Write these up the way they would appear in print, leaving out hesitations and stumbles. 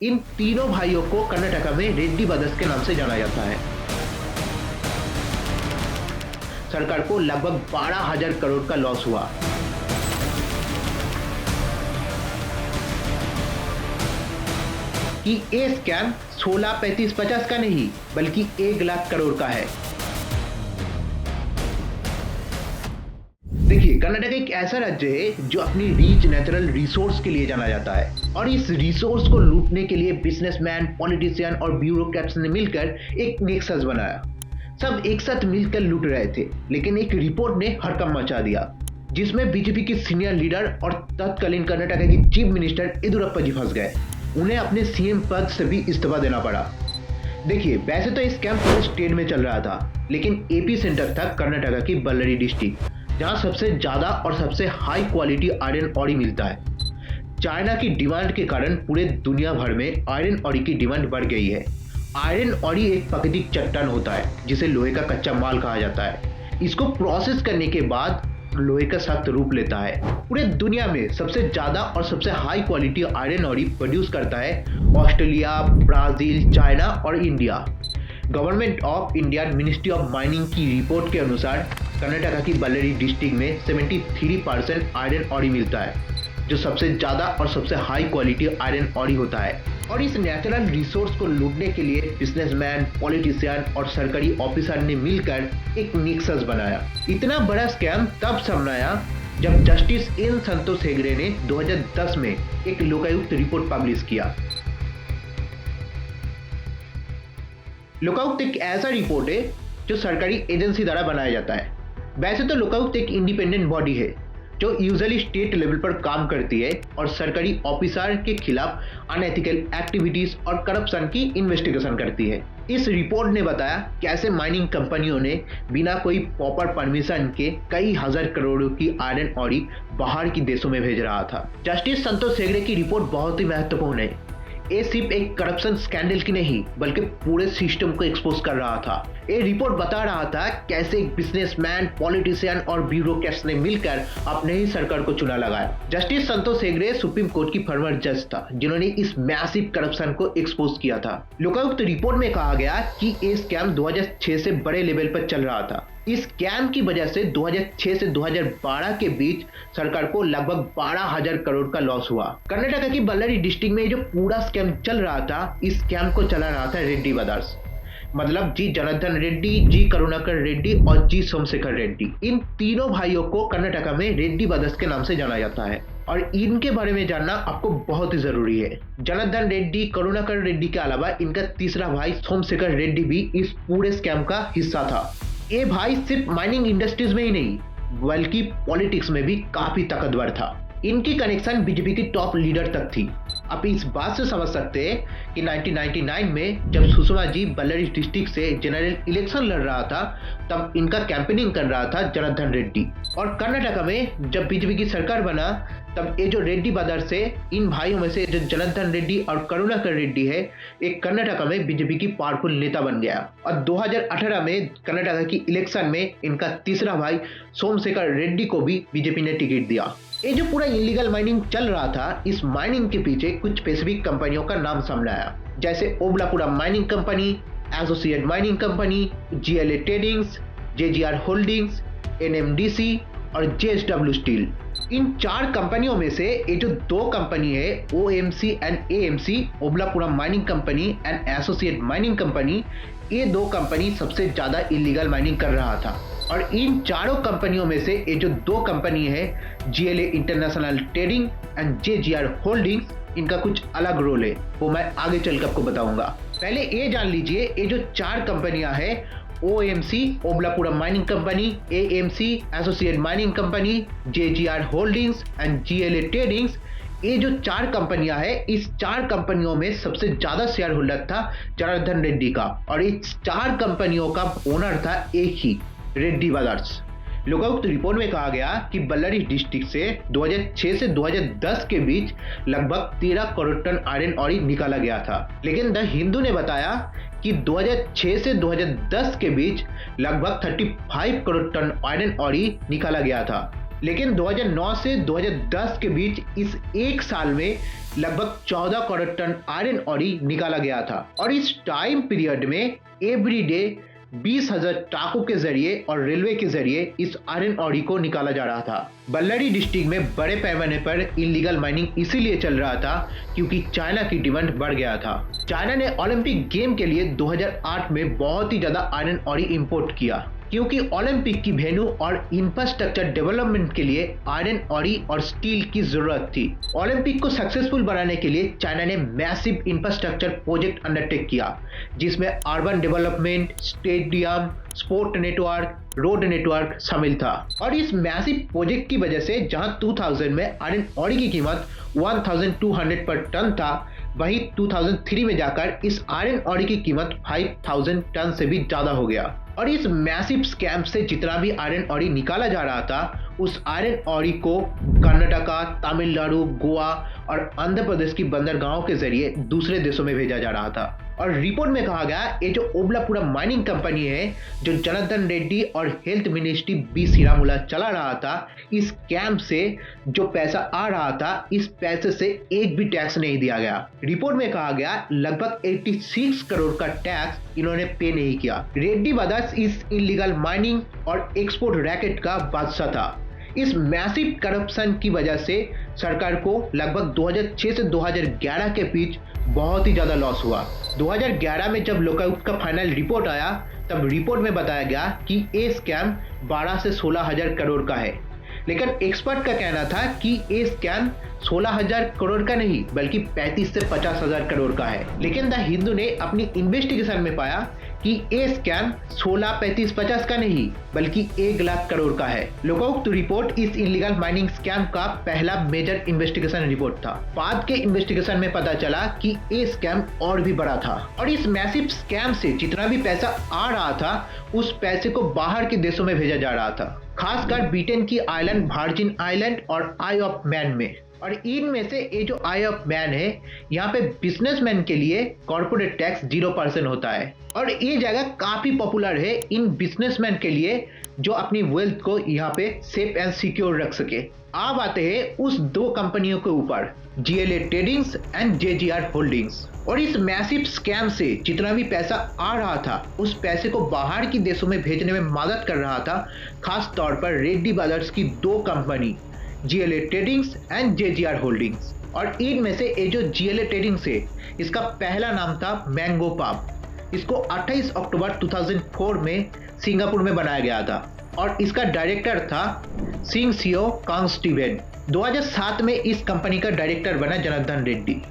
इन तीनों भाइयों को कर्नाटक में रेड्डी ब्रदर्स के नाम से जाना जाता है। सरकार को लगभग 12,000 करोड़ का लॉस हुआ। कि ये स्कैम 16, 35, 50 का नहीं बल्कि 1 लाख करोड़ का है। देखिए, कर्नाटक एक ऐसा राज्य है जो अपनी रिच नेचुरल रिसोर्स के लिए जाना जाता है और इस रिसोर्स को लूटने के लिए बिजनेसमैन, पॉलिटिशियन और ब्यूरोक्रेट्स ने मिलकर एक नेक्सस बनाया। सब एक साथ मिलकर लूट रहे थे, लेकिन एक रिपोर्ट ने हड़कंप मचा दिया, जिसमें बीजेपी के सीनियर लीडर और तत्कालीन कर्नाटक के चीफ मिनिस्टर येदियुरप्पा जी फंस गए। उन्हें अपने सीएम पद से भी इस्तीफा देना पड़ा। देखिए, वैसे तो स्कैम पूरे स्टेट में चल रहा था, लेकिन एपी सेंटर था कर्नाटक की बल्लरी डिस्ट्रिक्ट, जहां सबसे ज्यादा और सबसे हाई क्वालिटी आयरन ऑरी मिलता है। चाइना की डिमांड के कारण पूरे दुनिया भर में आयरन ऑरी की डिमांड बढ़ गई है। आयरन ऑरी एक प्राकृतिक चट्टान होता है जिसे लोहे का कच्चा माल कहा जाता है। इसको प्रोसेस करने के बाद लोहे का सख्त रूप लेता है। पूरे दुनिया में सबसे ज्यादा और सबसे हाई क्वालिटी आयरन ऑरी प्रोड्यूस करता है ऑस्ट्रेलिया, ब्राजील, चाइना और India. Government of India ministry of mining की रिपोर्ट के अनुसार कर्नाटक की बल्लरी डिस्ट्रिक्ट में 73% आयरन ऑरी मिलता है, जो सबसे ज्यादा और सबसे हाई क्वालिटी आयरन ऑरी होता है। और इस नेचुरल रिसोर्स को लूटने के लिए बिजनेसमैन, पॉलिटिशियन और सरकारी ऑफिसर ने मिलकर एक नेक्सस बनाया। इतना बड़ा स्कैम तब सामने जब जस्टिस एन संतोष हेगड़े ने 2010 में एक लोकायुक्त रिपोर्ट पब्लिश किया। लोकायुक्त एक ऐसा रिपोर्ट है जो सरकारी एजेंसी द्वारा बनाया जाता है। वैसे तो लोकायुक्त एक इंडिपेंडेंट बॉडी है जो यूजुअली स्टेट लेवल पर काम करती है और सरकारी ऑफिसर के खिलाफ अनएथिकल एक्टिविटीज और करप्शन की इन्वेस्टिगेशन करती है। इस रिपोर्ट ने बताया कैसे माइनिंग कंपनियों ने बिना कोई प्रॉपर परमिशन के कई हजार करोड़ों की आयरन ऑरी बाहर की देशों में भेज रहा था। जस्टिस संतोष हेगड़े की रिपोर्ट बहुत ही महत्वपूर्ण है। ये सिर्फ एक करप्शन स्कैंडल की नहीं बल्कि पूरे सिस्टम को एक्सपोज कर रहा था। ये रिपोर्ट बता रहा था कैसे एक बिजनेसमैन, पॉलिटिशियन और ब्यूरोक्रेट्स ने मिलकर अपने ही सरकार को चुना लगाया। जस्टिस संतोष हेगड़े सुप्रीम कोर्ट की फॉर्मर जज था जिन्होंने इस मैसिव करप्शन को एक्सपोज किया था। लोकायुक्त रिपोर्ट में कहा गया कि ये स्कैम 2006 से बड़े लेवल पर चल रहा था। इस स्कैम की वजह से 2006 से 2012 के बीच सरकार को लगभग 12,000 करोड़ का लॉस हुआ। कर्नाटक की बल्लरी डिस्ट्रिक्ट में जो पूरा स्कैम चल रहा था, इस स्कैम को चला रहा था रेड्डी ब्रदर्स, मतलब जी जनार्दन रेड्डी, जी करुणाकर रेड्डी और जी सोमशेखर रेड्डी। इन तीनों भाइयों को कर्नाटक में रेड्डी ब्रदर्स के नाम से जाना जाता है और इनके बारे में जानना आपको बहुत ही जरूरी है। जनार्दन रेड्डी, करुणाकर रेड्डी के अलावा इनका तीसरा भाई सोमशेखर रेड्डी भी इस पूरे स्कैम का हिस्सा था। ये भाई सिर्फ माइनिंग इंडस्ट्रीज में ही नहीं बल्कि पॉलिटिक्स में भी काफी ताकतवर था। इनकी कनेक्शन बीजेपी की टॉप लीडर तक थी। आप इस बात से समझ सकते हैं कि 1999 में जब सुषमा जी बल्लरी डिस्ट्रिक्ट से जनरल इलेक्शन लड़ रहा था, तब इनका कैंपेनिंग कर रहा था जनार्दन रेड्डी। और कर्नाटक में जब बीजेपी की सरकार बना, तब ये जो रेड्डी ब्रदर्स है, इन भाइयों में से जो जनार्दन रेड्डी और करुणाकर रेड्डी है, एक कर्नाटक में बीजेपी की पावरफुल नेता बन गया। और 2018 में कर्नाटक की इलेक्शन में इनका तीसरा भाई सोमशेखर रेड्डी को भी बीजेपी ने टिकट दिया। ये जो पूरा इलीगल माइनिंग चल रहा था, इस माइनिंग के पीछे कुछ स्पेसिफिक कंपनियों का नाम सामने आया, जैसे Obalapura mining company, associate mining company, GLA tradings, JGR holdings, NMDC और जेएसडब्ल्यू स्टील। इन 4 कंपनियों में से ये जो 2 कंपनी है, OMC and AMC, Obalapura mining company and associate mining company, ये 2 कंपनी सबसे ज्यादा इलीगल माइनिंग कर रहा था। और इन चारों कंपनियों में से ये जो 2 कंपनी है, GLA international trading and JGR holdings, इनका कुछ अलग रोल है, वो मैं आगे चलकर आपको बताऊंगा। पहले ये जान लीजिए, ये जो 4 कंपनियां हैं, OMC Obalapura mining company, AMC associate mining company, JGR holdings and GLA tradings, ये जो 4 कंपनियां हैं, इस 4 कंपनियों में सबसे ज्यादा शेयर होल्डर था जनार्दन रेड्डी का, और इस 4 कंपनियों का ओनर था एक ही, रेड्डी ब्रदर्स। लोकायुक्त रिपोर्ट में कहा गया कि बल्लरी डिस्ट्रिक्ट से 2006 से 2010 के बीच लगभग 13 करोड़ टन आयरन ऑरी निकाला गया था, लेकिन द हिंदू ने बताया कि 2006 से 2010 के बीच लगभग 35 करोड़ टन आयरन ऑरी निकाला गया था। लेकिन 2009 से 2010 के बीच इस एक साल में लगभग 14 करोड़ टन आयरन ऑरी निकाला गया था और इस टाइम पीरियड में एवरीडे 20,000 ट्रकों के जरिए और रेलवे के जरिए इस आयरन ऑरी को निकाला जा रहा था। बल्लारी डिस्ट्रिक्ट में बड़े पैमाने पर इलीगल माइनिंग इसीलिए चल रहा था क्योंकि चाइना की डिमांड बढ़ गया था। चाइना ने ओलंपिक गेम के लिए 2008 में बहुत ही ज्यादा आयरन ऑरी इंपोर्ट किया क्योंकि ओलंपिक की वेन्यू और इंफ्रास्ट्रक्चर डेवलपमेंट के लिए आयरन ऑरी और स्टील की जरूरत थी। ओलंपिक को सक्सेसफुल बनाने के लिए चाइना ने मैसिव इंफ्रास्ट्रक्चर प्रोजेक्ट अंडरटेक किया जिसमें urban development, stadium, sport network, road network शामिल था। और इस मैसिव प्रोजेक्ट की वजह से जहां 2000 में आयरन ऑरी की कीमत 1200 पर टन था, वहीं 2003 में जाकर इस आयरन ऑरी की कीमत 5000 टन से भी ज्यादा हो गया। और इस मैसिव स्कैम से जितना भी आयरन ऑरी निकाला जा रहा था, उस आयरन ऑरी को कर्नाटका, तमिलनाडु, गोवा और आंध्र प्रदेश की बंदरगाहों के जरिए दूसरे देशों में भेजा जा रहा था। और रिपोर्ट में कहा गया ये जो ओबलापुरम माइनिंग कंपनी है जो जनार्दन रेड्डी और हेल्थ मिनिस्ट्री बी श्रीरामुलु चला रहा था, इस कैंप से जो पैसा आ रहा था, इस पैसे से एक भी टैक्स नहीं दिया गया। रिपोर्ट में कहा गया लगभग 86 करोड़ का टैक्स इन्होंने पे नहीं किया। रेड्डी ब्रदर्स इस इलीगल माइनिंग और एक्सपोर्ट रैकेट का बादशाह था। इस मैसिव करप्शन की वजह से सरकार को लगभग 2006 से 2011 के बीच बहुत ही ज्यादा लॉस हुआ। 2011 में जब लोकायुक्त का फाइनल रिपोर्ट आया, तब रिपोर्ट में बताया गया कि ये स्कैम 12 से 16,000 करोड़ का है। लेकिन एक्सपर्ट का कहना था कि ये स्कैम 16,000 करोड़ का नहीं बल्कि 35 से 50,000 करोड़ का है। लेकिन द हिंदू ने अपनी इन्वेस्टिगेशन में पाया कि ये स्कैम 16, 35, 50 का नहीं बल्कि 1 लाख करोड़ का है। लोकायुक्त रिपोर्ट इस इलीगल माइनिंग स्कैम का पहला मेजर इन्वेस्टिगेशन रिपोर्ट था। बाद के इन्वेस्टिगेशन में पता चला कि ये स्कैम और भी बड़ा था और इस मैसिव स्कैम से जितना भी पैसा आ रहा था, उस पैसे को बाहर के देशों में भेजा जा रहा था, खासकर ब्रिटेन की आइलैंड वर्जिन आइलैंड और आई ऑफ मैन में। और इनमें से ये जो आई ऑफ मैन है, यहाँ पे बिजनेसमैन के लिए कॉर्पोरेट टैक्स 0% होता है और ये जगह काफी पॉपुलर है इन बिजनेसमैन के लिए जो अपनी वेल्थ को यहाँ पे सेफ एंड सिक्योर रख सके। अब आते हैं उस 2 कंपनियों के ऊपर, GLA tradings and JGR holdings. और इस मैसिव स्कैम से जितना भी पैसा आ रहा था, उस पैसे को बाहर के देशों में भेजने में मदद कर रहा था, खास तौर पर रेड्डी ब्रदर्स की 2 company GLA tradings and JGR holdings. और इनमें से ये जो GLA ट्रेडिंग्स है, इसका पहला नाम था मैंगो पाप। इसको 28 अक्टूबर 2004 में सिंगापुर में बनाया गया था और इसका डायरेक्टर था सिंग सियो कांग स्टीवेन। 2007 में इस कंपनी का डायरेक्टर बना जनार्दन रेड्डी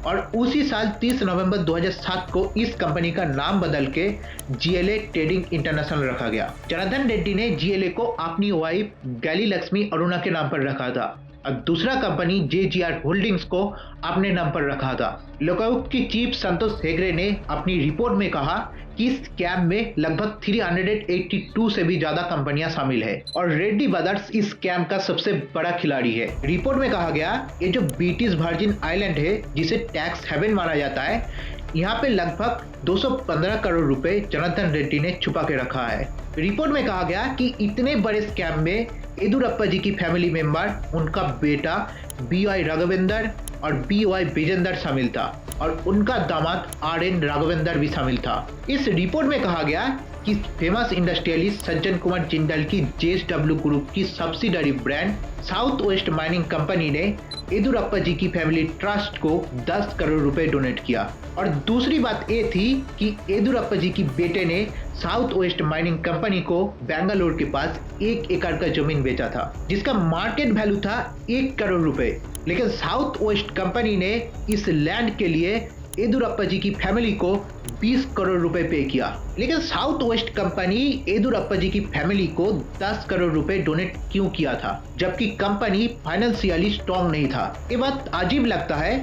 और उसी साल 30 नवंबर 2007 को इस कंपनी का नाम बदल के GLA ट्रेडिंग इंटरनेशनल रखा गया। जनार्दन रेड्डी ने GLA को अपनी वाइफ गैली लक्ष्मी अरुणा के नाम पर रखा था और दूसरा कंपनी JGR होल्डिंग्स को अपने नाम पर रखा था। लोकायुक्त की चीफ संतोष हेगड़े ने अपनी रिपोर्ट में कहा कि इस स्कैम में लगभग 382 से भी ज्यादा कंपनियां शामिल है और रेड्डी ब्रदर्स इस स्कैम का सबसे बड़ा खिलाड़ी है। रिपोर्ट में कहा गया ये जो ब्रिटिश वर्जिन आइलैंड है, जिसे टैक्स हेवन माना जाता है, यहाँ पे लगभग 215 करोड़ रुपए जनार्दन रेड्डी ने छुपा के रखा है। रिपोर्ट में कहा गया कि इतने बड़े स्कैम में येदुरप्पा जी की फैमिली मेंबर, उनका बेटा BY राघवेंद्र और BY विजेंदर शामिल था और उनका दामाद RN राघवेंद्र भी शामिल था। इस रिपोर्ट में कहा गया कि फेमस इंडस्ट्रियलिस्ट सज्जन कुमार जिंदल की JSW ग्रुप की subsidiary brand south west mining company ने येदुरप्पा जी की फैमिली ट्रस्ट को 10 करोड़ रुपए डोनेट किया। और दूसरी बात ये थी कि येदुरप्पा जी की बेटे ने साउथ वेस्ट माइनिंग कंपनी को बेंगलोर के पास 1 एकड़ का जमीन बेचा था, जिसका मार्केट वैल्यू था 1 करोड़ रुपए। लेकिन साउथ वेस्ट कंपनी ने इस लैंड के लिए येदुरप्पा जी की फैमिली को 20 करोड़ रुपए पे किया। लेकिन साउथ वेस्ट कंपनी येदुरप्पा जी की फैमिली को 10 करोड़ रुपए डोनेट क्यों किया था, जबकि कंपनी फाइनेंशियली स्ट्रॉन्ग नहीं था? ये बात अजीब लगता है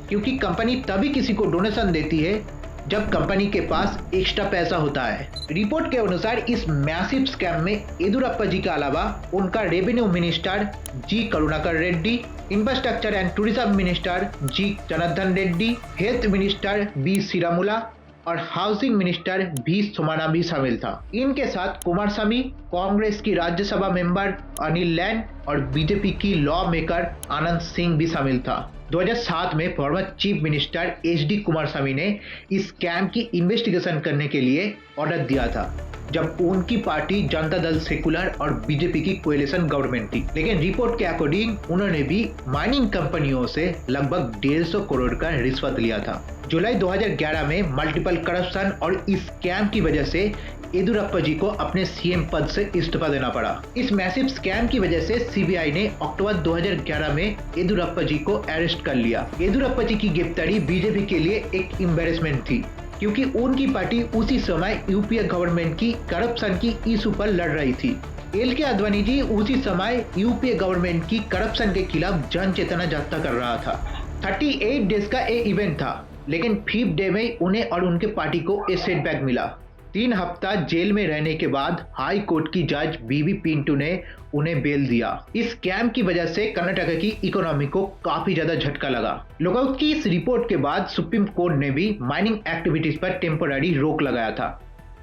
क्योंकि कंपनी तभी किसी को डोनेशन देती है जब कंपनी के पास एक्स्ट्रा पैसा होता है। रिपोर्ट के अनुसार इस मैसिव स्कैम में येदुरप्पा जी के अलावा उनका revenue minister G Karunakar Reddy, infrastructure and tourism minister G Janardan Reddy, health minister B Sriramulu, और हाउसिंग मिनिस्टर भी सोमाना भी शामिल था। इनके साथ कुमारस्वामी, कांग्रेस की राज्यसभा मेंबर अनिल लैन और बीजेपी की लॉ मेकर आनंद सिंह भी शामिल था। 2007 में former chief minister HD Kumaraswamy ने इस स्कैम की इन्वेस्टिगेशन करने के लिए ऑर्डर दिया था, जब उनकी पार्टी जनता दल सेकुलर और बीजेपी की कोएलिशन गवर्नमेंट थी। लेकिन रिपोर्ट के अकॉर्डिंग उन्होंने भी माइनिंग कंपनियों से लगभग 150 करोड़ का रिश्वत लिया था। जुलाई 2011 में मल्टीपल करप्शन और इस स्कैम की वजह से येदियुरप्पा जी को अपने सीएम पद से इस्तीफा देना पड़ा। इस मैसिव स्कैम की वजह से सीबीआई ने अक्टूबर 2011 में येदियुरप्पा जी को अरेस्ट कर लिया। येदियुरप्पा जी की गिरफ्तारी बीजेपी के लिए एक एम्बैरेसमेंट थी, क्योंकि उनकी पार्टी उसी समय यूपीए गवर्नमेंट की करप्शन की इशू पर लड़ रही थी। एल.के. आडवाणी जी उसी समय यूपीए गवर्नमेंट की करप्शन के खिलाफ जन चेतना यात्रा कर रहा था। 38 डेज का ये इवेंट था, लेकिन 5th डे में उन्हें और उनके पार्टी को एक सेटबैक मिला। 3 हफ्ता जेल में रहने के बाद हाई कोर्ट की जज बीवी पिंटू ने उन्हें बेल दिया। इस स्कैम की वजह से कर्नाटक की इकोनॉमी को काफी ज्यादा झटका लगा। लुकआउट की इस रिपोर्ट के बाद सुप्रीम कोर्ट ने भी माइनिंग एक्टिविटीज पर टेम्पोररी रोक लगाया था।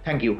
Thank you.